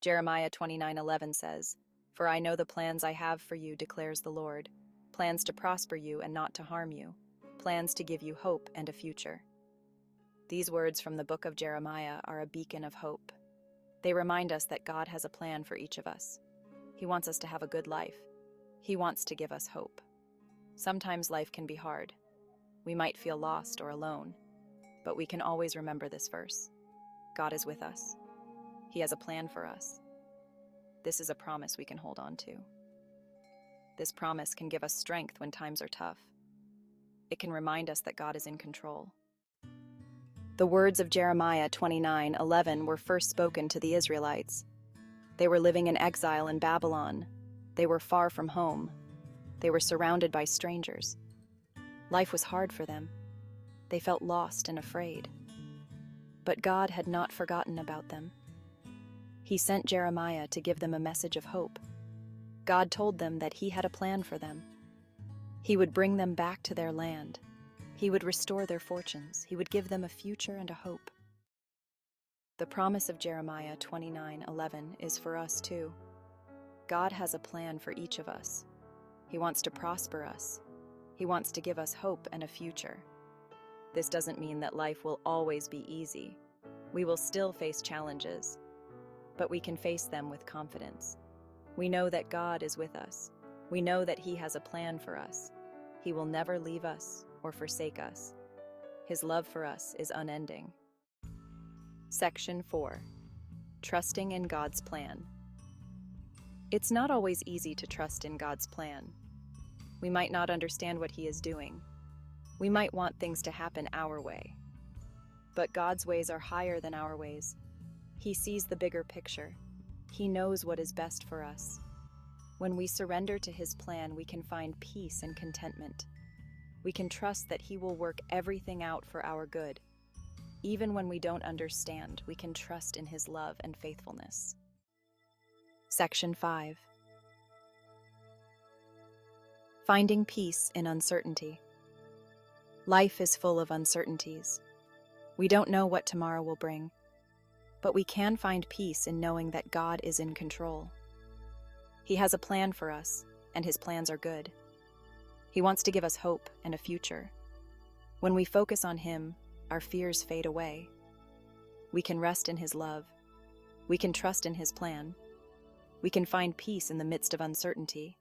Jeremiah 29:11 says, "For I know the plans I have for you, declares the Lord, plans to prosper you and not to harm you, plans to give you hope and a future." These words from the book of Jeremiah are a beacon of hope. They remind us that God has a plan for each of us. He wants us to have a good life. He wants to give us hope. Sometimes life can be hard. We might feel lost or alone, but we can always remember this verse. God is with us. He has a plan for us. This is a promise we can hold on to. This promise can give us strength when times are tough. It can remind us that God is in control. The words of Jeremiah 29:11 were first spoken to the Israelites. They were living in exile in Babylon. They were far from home. They were surrounded by strangers. Life was hard for them. They felt lost and afraid. But God had not forgotten about them. He sent Jeremiah to give them a message of hope. God told them that He had a plan for them. He would bring them back to their land. He would restore their fortunes. He would give them a future and a hope. The promise of Jeremiah 29:11 is for us too. God has a plan for each of us. He wants to prosper us. He wants to give us hope and a future. This doesn't mean that life will always be easy. We will still face challenges, but we can face them with confidence. We know that God is with us. We know that He has a plan for us. He will never leave us or forsake us. His love for us is unending. Section 4. Trusting in God's plan. It's not always easy to trust in God's plan. We might not understand what He is doing. We might want things to happen our way. But God's ways are higher than our ways. He sees the bigger picture. He knows what is best for us. When we surrender to His plan, we can find peace and contentment. We can trust that He will work everything out for our good. Even when we don't understand, we can trust in His love and faithfulness. Section 5. Finding peace in uncertainty. Life is full of uncertainties. We don't know what tomorrow will bring, but we can find peace in knowing that God is in control. He has a plan for us, and His plans are good. He wants to give us hope and a future. When we focus on Him, our fears fade away. We can rest in His love. We can trust in His plan. We can find peace in the midst of uncertainty.